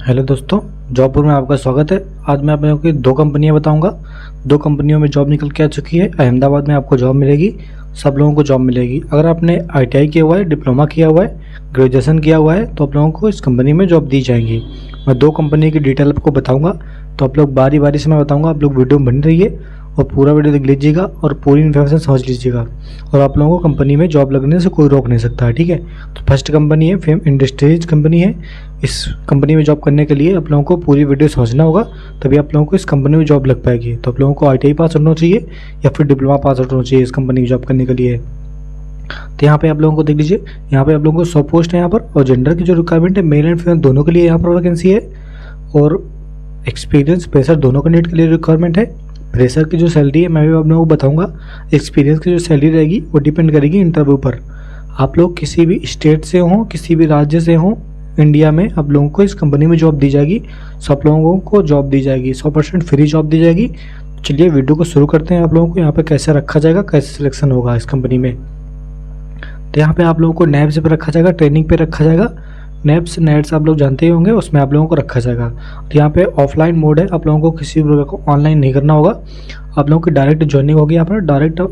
Hello दोस्तों, जॉबपुर में आपका स्वागत है। आज मैं आप लोगों की दो कंपनियां बताऊंगा। दो कंपनियों में जॉब निकल के आ चुकी है। अहमदाबाद में आपको जॉब मिलेगी, सब लोगों को जॉब मिलेगी। अगर आपने आईटीआई किया हुआ है, डिप्लोमा किया हुआ है, ग्रेजुएशन किया हुआ है तो आप लोगों को इस कंपनी में जॉब दी जाएंगी। मैं दो कंपनी की डिटेल आपको बताऊँगा, तो आप लोग बारी बारी से मैं बताऊँगा। आप लोग वीडियो में बने रहिए और पूरा वीडियो देख लीजिएगा और पूरी इन्फॉर्मेशन समझ लीजिएगा। और आप लोगों को कंपनी में जॉब लगने से कोई रोक नहीं सकता है, ठीक है। तो फर्स्ट कंपनी है फेम इंडस्ट्रीज कंपनी है। इस कंपनी में जॉब करने के लिए आप लोगों को पूरी वीडियो समझना होगा, तभी आप लोगों को इस कंपनी में जॉब लग पाएगी। तो आप लोगों को आईटीआई पास होना चाहिए या फिर डिप्लोमा पास होना चाहिए इस कंपनी में जॉब करने के लिए। तो यहाँ पे आप लोगों को देख लीजिए, यहाँ पे आप लोगों को 100 पोस्ट है यहाँ पर। और जेंडर की जो रिक्वायरमेंट है, मेल एंड फीमेल दोनों के लिए यहाँ पर वैकेंसी है। और एक्सपीरियंस फ्रेशर दोनों कैंडिडेट के लिए रिक्वायरमेंट है। फ्रेशर की जो सैलरी है मैं भी आप लोगों को बताऊंगा। एक्सपीरियंस की जो सैलरी रहेगी वो डिपेंड करेगी इंटरव्यू पर। आप लोग किसी भी स्टेट से हों, किसी भी राज्य से हों इंडिया में, आप लोगों को इस कंपनी में जॉब दी जाएगी। सब लोगों को जॉब दी जाएगी, 100% फ्री जॉब दी जाएगी। चलिए वीडियो को शुरू करते हैं। आप लोगों को यहाँ पे कैसे रखा जाएगा, कैसे सिलेक्शन होगा इस कंपनी में। तो यहाँ पे आप लोगों को नैब्स पे रखा जाएगा, ट्रेनिंग पे रखा जाएगा। नेट्स नेट्स आप लोग जानते ही होंगे, उसमें आप लोगों को रखा जाएगा। तो यहाँ पे ऑफलाइन मोड है, आप लोगों को किसी भी प्रकार को ऑनलाइन नहीं करना होगा। आप लोगों की डायरेक्ट ज्वाइनिंग होगी, यहाँ पर डायरेक्ट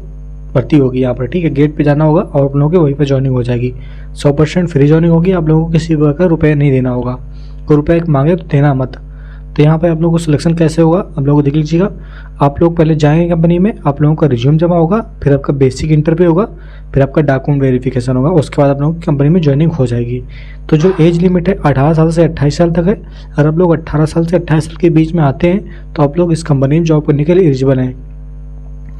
भर्ती होगी यहाँ पर, ठीक है। गेट पे जाना होगा और आप लोगों की वहीं पे ज्वाइनिंग हो जाएगी। 100% फ्री ज्वाइनिंग होगी। आप लोगों को किसी प्रकार का रुपये नहीं देना होगा। कोई रुपये मांगे तो देना मत। तो यहाँ पे आप लोगों को सिलेक्शन कैसे होगा आप लोगों को देख लीजिएगा। आप लोग पहले जाएंगे कंपनी में, आप लोगों का रिज्यूम जमा होगा, फिर आपका बेसिक इंटरव्यू होगा, फिर आपका डॉक्यूमेंट वेरिफिकेशन होगा। उसके बाद आप लोगों की कंपनी में ज्वाइनिंग हो जाएगी। तो जो एज लिमिट है 18 साल से 28 साल तक है। अगर आप लोग 18 साल से 28 साल के बीच में आते हैं तो आप लोग इस कंपनी में जॉब करने के लिए एलिजिबल हैं।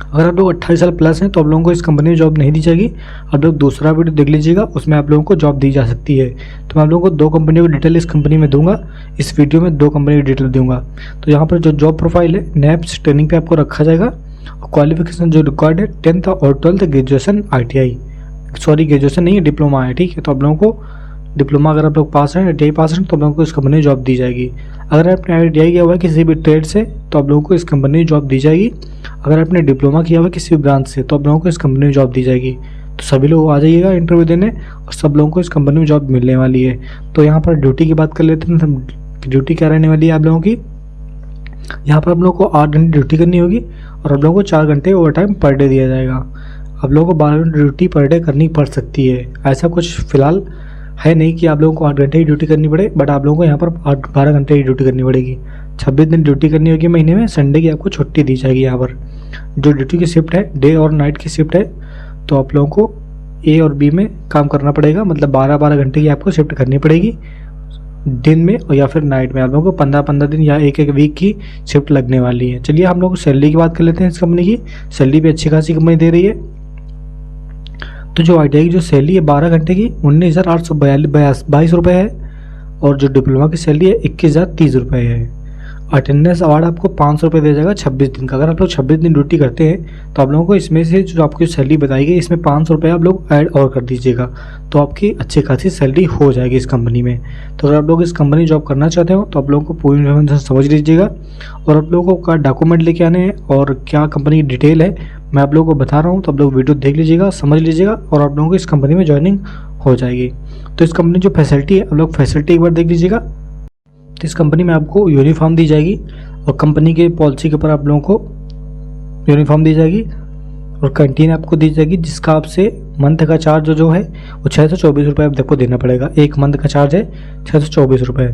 अगर आप लोग 28 साल प्लस हैं तो आप लोगों को इस कंपनी में जॉब नहीं दी जाएगी। आप लोग दूसरा वीडियो देख लीजिएगा, उसमें आप लोगों को जॉब दी जा सकती है। तो मैं आप लोगों को दो कंपनियों की डिटेल इस कंपनी में दूंगा। इस वीडियो में दो कंपनी की डिटेल दूंगा। तो यहाँ पर जो जॉब प्रोफाइल है, नैप्स ट्रेनिंग पे आपको रखा जाएगा। और क्वालिफिकेशन जो रिक्वायर्ड है 10th और 12th graduation ITI, sorry graduation नहीं है, डिप्लोमा है, ठीक है। तो आप लोगों को डिप्लोमा अगर आप लोग पास हैं, आईटीआई पास हैं, तो आप लोगों को इस कंपनी में जॉब दी जाएगी। अगर आपने आईटीआई किया हुआ है किसी भी ट्रेड से तो आप लोगों को इस कंपनी में जॉब दी जाएगी। अगर आपने डिप्लोमा किया हुआ है किसी भी ब्रांच से तो आप लोगों को इस कंपनी में जॉब दी जाएगी। तो सभी लोग आ जाइएगा इंटरव्यू देने और सब लोगों को इस कंपनी में जॉब मिलने वाली है। तो यहाँ पर ड्यूटी की बात कर लेते हैं। ड्यूटी क्या रहने वाली है आप लोगों की, यहाँ पर आप लोगों को 8 घंटे ड्यूटी करनी होगी और आप लोगों को 4 घंटे ओवर टाइम पर डे दिया जाएगा। आप लोगों को 12 घंटे ड्यूटी पर डे करनी पड़ सकती है। ऐसा कुछ फिलहाल है नहीं कि आप लोगों को 8 घंटे ही ड्यूटी करनी पड़े, बट आप लोगों को यहाँ पर 12 घंटे ही ड्यूटी करनी पड़ेगी। 26 दिन ड्यूटी करनी होगी महीने में। संडे की आपको छुट्टी दी जाएगी। यहाँ पर जो ड्यूटी की शिफ्ट है, डे और नाइट की शिफ्ट है, तो आप लोगों को ए और बी में काम करना पड़ेगा। मतलब 12-12 घंटे की आपको शिफ्ट करनी पड़ेगी दिन में और या फिर नाइट में। आप लोगों को 15-15 दिन या एक वीक की शिफ्ट लगने वाली है। चलिए हम लोग सैलरी की बात कर लेते हैं। इस कंपनी की सैलरी भी अच्छी खासी कंपनी दे रही है। तो जो आईटीआई की जो सैलरी है 12 घंटे की 19,822 रुपये है। और जो डिप्लोमा की सैलरी है 21,030 रुपये है। अटेंडेंस अवार्ड आपको 500 रुपये दिया जाएगा 26 दिन का। अगर आप लोग 26 दिन ड्यूटी करते हैं तो आप लोगों को इसमें से जो आपकी सैलरी बताई गई इसमें 500 रुपये आप लोग ऐड और कर दीजिएगा, तो आपकी अच्छी खासी सैलरी हो जाएगी इस कंपनी में। तो अगर आप लोग इस कंपनी जॉब करना चाहते हो तो आप लोगों को पूरी इन्फॉर्मेशन समझ लीजिएगा। और आप लोगों को क्या डॉक्यूमेंट लेके आने हैं और क्या कंपनी की डिटेल है मैं आप लोगों को बता रहा हूँ। तो आप लोग वीडियो देख लीजिएगा, समझ लीजिएगा और आप लोगों को इस कंपनी में ज्वाइनिंग हो जाएगी। तो इस कंपनी जो फैसिलिटी है आप लोग फैसिलिटी एक बार देख लीजिएगा। तो इस कंपनी में आपको यूनिफॉर्म दी जाएगी और कंपनी के पॉलिसी के ऊपर आप लोगों को यूनिफॉर्म दी जाएगी और कैंटीन आपको दी जाएगी, जिसका आपसे मंथ का चार्ज जो है वो 624 रुपये आपको देना पड़ेगा। एक मंथ का चार्ज है 624 रुपये।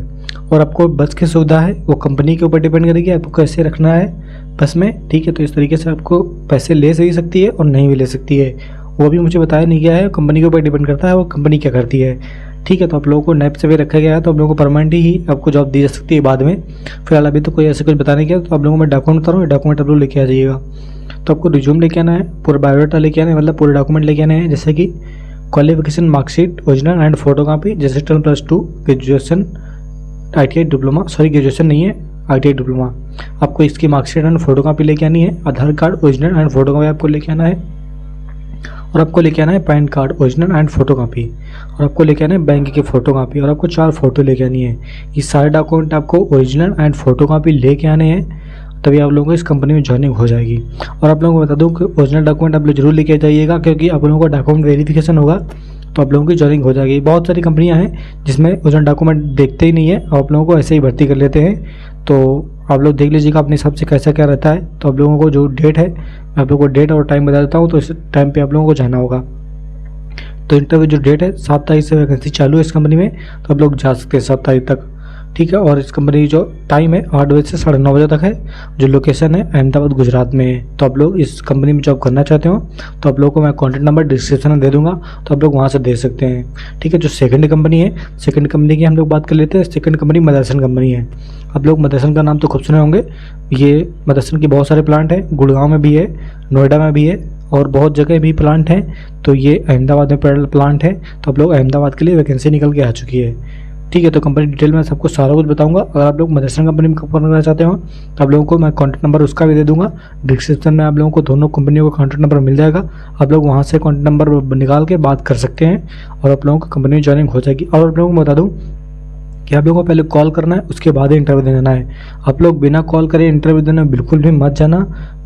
और आपको बस की सुविधा है, वो कंपनी के ऊपर डिपेंड करेगी आपको कैसे रखना है बस में, ठीक है। तो इस तरीके से आपको पैसे ले भी सकती है और नहीं भी ले सकती है, वो भी मुझे बताया नहीं गया है। कंपनी के ऊपर डिपेंड करता है वो कंपनी क्या करती है, ठीक है। तो आप लोगों को नैप से भी रखा गया है, तो आप लोगों को परमानेंट ही आपको जॉब दी जा सकती है बाद में। फिलहाल अभी तो कोई ऐसे कुछ बताने गया। तो आप लोगों को मैं डॉक्यूमेंट बता रहा हूँ, डॉक्यूमेंट आप लोग लेके आ जाइएगा। तो आपको रिज्यूम लेके आना है, पूरा बायोडाटा लेके आना है, मतलब पूरे डॉक्यूमेंट लेके आने हैं, जैसे कि qualification marksheet original and photo copy, जैसे 10+2 graduation ITI diploma, sorry graduation नहीं है आईटीआई डिप्लोमा। आपको इसकी मार्कशीट एंड फोटो कापी लेके आनी है। Aadhaar card original and photo copy आपको लेके आना है। और आपको लेके आना है PAN card original and photo copy. और आपको लेके आना है बैंक की फोटो कापी और आपको 4 फोटो लेके आनी है। ये सारे डॉक्यूमेंट आपको ओरिजिनल एंड फोटो कापी लेके आने हैं, तभी आप लोगों को इस कंपनी में ज्वाइनिंग हो जाएगी। और आप लोगों को बता दूं कि ओरिजिनल डॉक्यूमेंट आप लोग जरूर लेके जाइएगा, क्योंकि आप लोगों का डॉक्यूमेंट वेरिफिकेशन होगा तो आप लोगों की जॉइनिंग हो जाएगी। बहुत सारी कंपनियां हैं जिसमें ओरिजिनल डॉक्यूमेंट देखते ही नहीं है और आप लोगों को ऐसे ही भर्ती कर लेते हैं। तो आप लोग देख लीजिएगा अपने हिसाब से कैसा क्या रहता है। तो आप लोगों को जो डेट है मैं आप लोगों को डेट और टाइम बता देता हूँ, तो इस टाइम पे आप लोगों को जाना होगा। तो इंटरव्यू जो डेट है 7 तारीख से वैकेंसी चालू है इस कंपनी में, तो आप लोग जा सकते हैं 7 तारीख तक, ठीक है। और इस कंपनी की जो टाइम है 8 बजे से 9:30 बजे तक है। जो लोकेशन है अहमदाबाद गुजरात में है। तो आप लोग इस कंपनी में जॉब करना चाहते हो तो आप लोगों को मैं कॉन्टैक्ट नंबर डिस्क्रिप्शन में दे दूंगा, तो आप लोग वहाँ से दे सकते हैं, ठीक है। जो सेकंड कंपनी है, सेकंड कंपनी की हम लोग बात कर लेते हैं। सेकंड कंपनी मदरसन कंपनी है। आप लोग मदरसन का नाम तो खूब सुने होंगे। ये मदरसन की बहुत सारे प्लांट है, गुड़गांव में भी है, नोएडा में भी है और बहुत जगह भी प्लांट हैं। तो ये अहमदाबाद में प्लांट है। तो आप लोग अहमदाबाद के लिए वैकेंसी निकल के आ चुकी है, ठीक है। तो कंपनी डिटेल में सबको सारा कुछ बताऊंगा। अगर आप लोग मदरसन कंपनी में करना चाहते हो तो आप लोगों को मैं कॉन्टैक्ट नंबर उसका भी दे दूंगा डिस्क्रिप्शन में। आप लोगों को दोनों कंपनियों का कॉन्टैक्ट नंबर मिल जाएगा। आप लोग वहां से कॉन्टैक्ट नंबर निकाल के बात कर सकते हैं और आप लोगों को कंपनी में ज्वाइनिंग हो जाएगी। और आप लोगों को बता दूँ कि आप लोगों को पहले कॉल करना है, उसके बाद ही इंटरव्यू देने जाना है। आप लोग बिना कॉल करे इंटरव्यू देने में बिल्कुल भी मत जाना,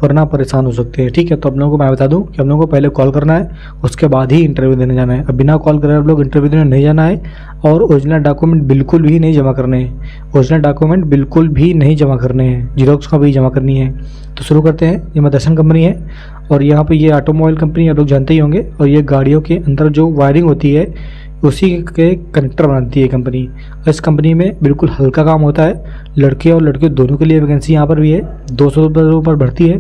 वरना परेशान हो सकते हैं, ठीक है। तो आप लोगों को मैं बता दूं कि आप लोगों को पहले कॉल करना है, उसके बाद ही इंटरव्यू देने जाना है। अब बिना कॉल करे आप लोग इंटरव्यू देने नहीं जाना है। और ओरिजिनल डॉक्यूमेंट बिल्कुल भी नहीं जमा करने हैं। ओरिजिनल डॉक्यूमेंट बिल्कुल भी नहीं जमा करने हैं, जीरोक्स का भी जमा करनी है। तो शुरू करते हैं। ये मदरसन कंपनी है और यहाँ पे ये ऑटोमोबाइल कंपनी आप लोग जानते ही होंगे। और ये गाड़ियों के अंदर जो वायरिंग होती है उसी के कनेक्टर बनाती है कंपनी। इस कंपनी में बिल्कुल हल्का काम होता है। लड़के और लड़के दोनों के लिए वैकेंसी यहाँ पर भी है। 200 रुपये पर भर्ती है।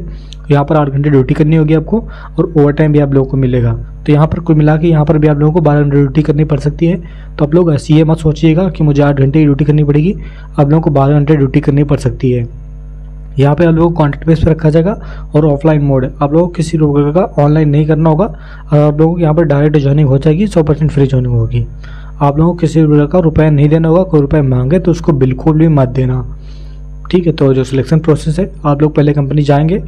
यहाँ पर 8 घंटे ड्यूटी करनी होगी आपको और ओवर टाइम भी आप लोगों को मिलेगा। तो यहाँ पर कुल मिला के यहाँ पर भी आप लोगों को 12 घंटे ड्यूटी करनी पड़ सकती है। तो आप लोग ऐसी ये मत सोचिएगा कि मुझे 8 घंटे की ड्यूटी करनी पड़ेगी। आप लोगों को 12 घंटे ड्यूटी करनी पड़ सकती है। यहाँ पे आप लोगों को कॉन्ट्रैक्ट बेस पे रखा जाएगा और ऑफलाइन मोड है। आप लोगों को किसी प्रकार का ऑनलाइन नहीं करना होगा और आप लोगों को यहाँ पर डायरेक्ट ज्वाइनिंग हो जाएगी। 100% फ्री ज्वाइनिंग होगी। आप लोगों को किसी प्रकार का रुपया नहीं देना होगा। कोई रुपया मांगे तो उसको बिल्कुल भी मत देना, ठीक है। तो जो सिलेक्शन प्रोसेस है, आप लोग पहले कंपनी जाएंगे,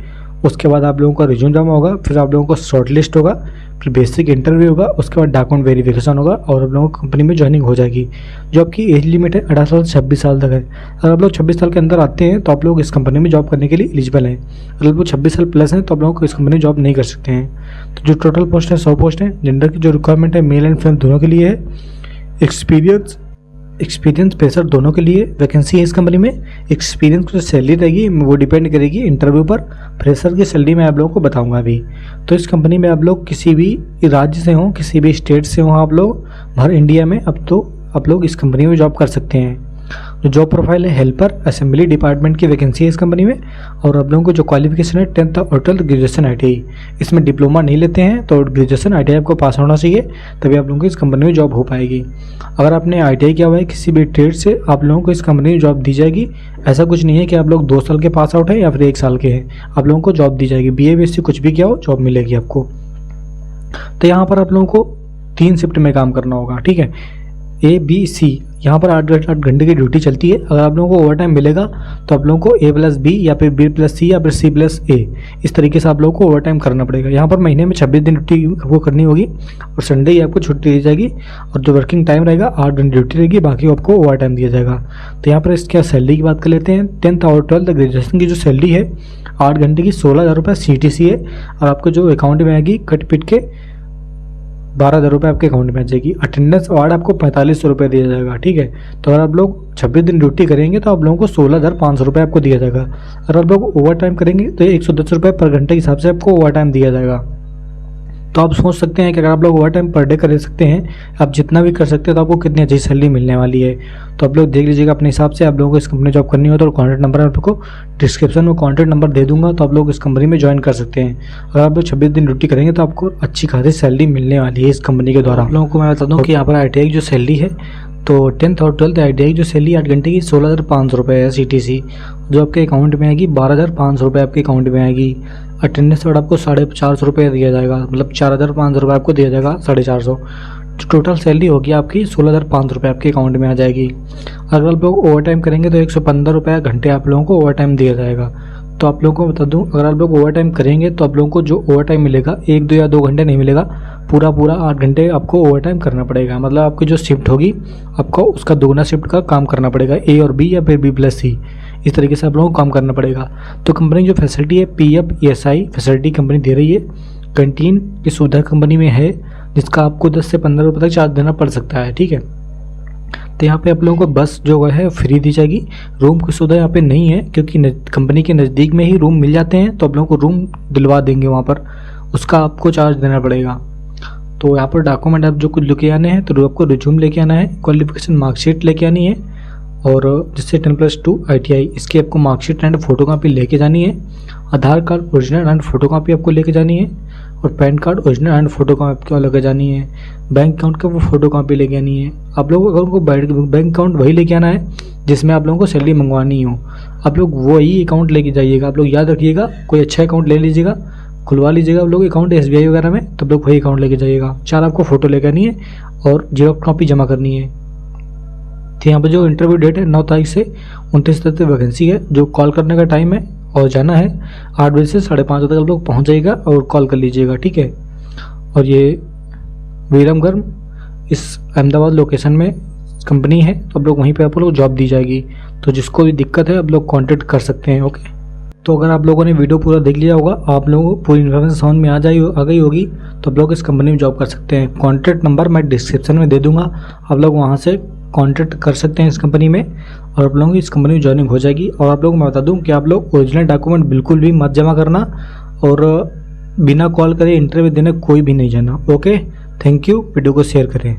उसके बाद आप लोगों का रिज्यूम जमा होगा, फिर आप लोगों को शॉर्ट लिस्ट होगा, फिर बेसिक इंटरव्यू होगा, उसके बाद डॉक्यूमेंट वेरिफिकेशन होगा और आप लोगों को कंपनी में ज्वाइनिंग हो जाएगी। जो आपकी एज लिमिट है 18 साल से 26 साल तक है। अगर आप लोग 26 साल के अंदर आते हैं तो आप लोग इस कंपनी में जॉब करने के लिए एलिजिबल हैं। अगर आप लोग 26 साल प्लस हैं तो आप लोगों को इस कंपनी में जॉब नहीं कर सकते हैं। तो जो टोटल पोस्ट है 100 पोस्ट है। जेंडर की जो रिक्वायरमेंट है मेल एंड फीमेल दोनों के लिए है। एक्सपीरियंस फ्रेशर दोनों के लिए वैकेंसी है इस कंपनी में। एक्सपीरियंस की जो सैलरी रहेगी वो डिपेंड करेगी इंटरव्यू पर। फ्रेशर की सैलरी मैं आप लोगों को बताऊंगा अभी। तो इस कंपनी में आप लोग किसी भी राज्य से हों, किसी भी स्टेट से हों, आप लोग भर इंडिया में अब तो आप लोग इस कंपनी में जॉब कर सकते हैं। जो जॉब प्रोफाइल है हेल्पर असेंबली डिपार्टमेंट की वैकेंसी है इस कंपनी में। और आप लोगों को जो क्वालिफिकेशन है 10th और 12th ग्रेजुएशन ITI। इसमें डिप्लोमा नहीं लेते हैं तो ग्रेजुएशन ITI आपको पास होना चाहिए, तभी आप लोगों को इस कंपनी में जॉब हो पाएगी। अगर आपने ITI किया हुआ है किसी भी ट्रेड से, आप लोगों को इस कंपनी में जॉब दी जाएगी। ऐसा कुछ नहीं है कि आप लोग 2 साल के पास आउट हैं या फिर 1 साल के हैं, आप लोगों को जॉब दी जाएगी। BA BSc कुछ भी किया हो जॉब मिलेगी आपको। तो यहाँ पर आप लोगों को 3 शिफ्ट में काम करना होगा, ठीक है। A B C यहाँ पर 8 घंटे की ड्यूटी चलती है। अगर आप लोगों को ओवर टाइम मिलेगा तो आप लोगों को A+B या फिर B+C या फिर C+A इस तरीके से आप लोगों को ओवर टाइम करना पड़ेगा। यहाँ पर महीने में 26 दिन ड्यूटी आपको करनी होगी और संडे ही आपको छुट्टी दी जाएगी। और जो वर्किंग टाइम रहेगा 8 घंटे ड्यूटी रहेगी, बाकी आपको ओवर टाइम दिया जाएगा। तो यहाँ पर इसके सैलरी की बात कर लेते हैं। 10th और 12th ग्रेजुएशन की जो सैलरी है 8 घंटे की 16,000 रुपये CTC है। और आपको जो अकाउंट में आएगी कट पिट के 12,000 रुपये आपके अकाउंट में आ जाएगी। अटेंडेंस अवार्ड आपको 4500 रुपये दिया जाएगा, ठीक है। तो अगर आप लोग 26 दिन ड्यूटी करेंगे तो आप लोगों को 16,500 रुपये आपको दिया जाएगा। अगर आप लोग ओवर टाइम करेंगे तो 110 रुपये पर घंटे के हिसाब से आपको ओवर टाइम दिया जाएगा। तो आप सोच सकते हैं कि अगर आप लोग ओवर टाइम पर डे कर सकते हैं, आप जितना भी कर सकते हैं, तो आपको कितनी अच्छी सैलरी मिलने वाली है। तो आप लोग देख लीजिएगा अपने हिसाब से। आप लोगों को इस कंपनी में जॉब करनी हो तो कॉन्टैक्ट नंबर आपको डिस्क्रिप्शन में कॉन्टैक्ट नंबर दे दूंगा, तो आप लोग इस कंपनी में ज्वाइन कर सकते हैं। अगर आप लोग 26 दिन ड्यूटी करेंगे तो आपको अच्छी खासी सैलरी मिलने वाली है इस कंपनी के द्वारा। आप लोगों को मैं बता दूँ कि यहाँ पर ITI की जो सैलरी है तो 10th और 12th ITI की जो सैलरी 8 घंटे की 16,500 रुपये है CTC, जो आपके अकाउंट में आएगी। 12,500 रुपये आपके अकाउंट में आएगी। अटेंडेंस वार्ड आपको 450 रुपये दिया जाएगा, मतलब 4,500 रुपये आपको दिया जाएगा, 450। टोटल सैलरी होगी आपकी 16,500 रुपये आपके अकाउंट में आ जाएगी। अगर आप लोग ओवर टाइम करेंगे तो 115 रुपये घंटे आप लोगों को ओवर टाइम दिया जाएगा। तो आप लोगों को बता दूं, अगर आप लोग ओवर टाइम करेंगे तो आप लोगों को जो ओवर टाइम मिलेगा 1, 2 या 2 घंटे नहीं मिलेगा, पूरा 8 घंटे आपको ओवर टाइम करना पड़ेगा। मतलब आपकी जो शिफ्ट होगी आपको उसका 2 शिफ्ट का काम करना पड़ेगा, A और B या फिर B+C, इस तरीके से आप लोगों को काम करना पड़ेगा। तो कंपनी जो फैसिलिटी है PF ESI फैसिलिटी कंपनी दे रही है। कैंटीन की सुविधा कंपनी में है। जिसका आपको 10 से 15 रुपये तक चार्ज देना पड़ सकता है, ठीक है। तो यहाँ पे आप लोगों को बस जो है फ्री दी जाएगी। रूम की सुविधा यहाँ पे नहीं है, क्योंकि कंपनी के नज़दीक में ही रूम मिल जाते हैं, तो आप लोगों को रूम दिलवा देंगे वहाँ पर, उसका आपको चार्ज देना पड़ेगा। तो यहाँ पर डॉक्यूमेंट आप जो कुछ लेके आने हैं, तो आपको रिज्यूम लेके आना है, क्वालिफिकेशन मार्कशीट लेके आनी है, और जिससे 10+2 ITI इसकी आपको मार्कशीट एंड फोटो कापी लेके जानी है। Aadhaar card original and photo copy आपको लेके जानी है, और PAN card original and photo copy आपको लेके जानी है। बैंक अकाउंट का वो फोटो कापी लेके आनी है। आप लोगों को अगर बैंक अकाउंट वही लेके आना है जिसमें आप लोगों को सैलरी मंगवानी हो, आप लोग वही अकाउंट लेके जाइएगा। आप लोग याद रखिएगा, कोई अच्छा अकाउंट ले लीजिएगा, खुलवा लीजिएगा आप लोग अकाउंट SBI वगैरह में, तब लोग वही अकाउंट लेके जाइएगा। 4 आपको फोटो लेके आनी है और जेरॉक्स कॉपी जमा करनी है। तो यहाँ पर जो इंटरव्यू डेट है 9 तारीख से 29 तारीख तक वैकेंसी है। जो कॉल करने का टाइम है और जाना है 8 बजे से 5:30 बजे तक आप लोग पहुँच जाइएगा और कॉल कर लीजिएगा, ठीक है। और ये विरमगढ़ इस अहमदाबाद लोकेशन में कंपनी है, तो आप लोग वहीं पे आप लोग जॉब दी जाएगी। तो जिसको भी दिक्कत है आप लोग कांटेक्ट कर सकते हैं, ओके। तो अगर आप लोगों ने वीडियो पूरा देख लिया होगा, आप लोगों को पूरी इन्फॉर्मेशन समझ में आ गई होगी, तो आप लोग इस कंपनी में जॉब कर सकते हैं। कॉन्टैक्ट नंबर मैं डिस्क्रिप्शन में दे दूंगा, आप लोग वहाँ से कॉन्टैक्ट कर सकते हैं इस कंपनी में, और आप लोगों की इस कंपनी में ज्वाइनिंग हो जाएगी। और आप लोगों को मैं बता दूँ कि आप लोग ओरिजिनल डॉक्यूमेंट बिल्कुल भी मत जमा करना, और बिना कॉल करे इंटरव्यू देने कोई भी नहीं जाना, ओके। Thank you. वीडियो को शेयर करें।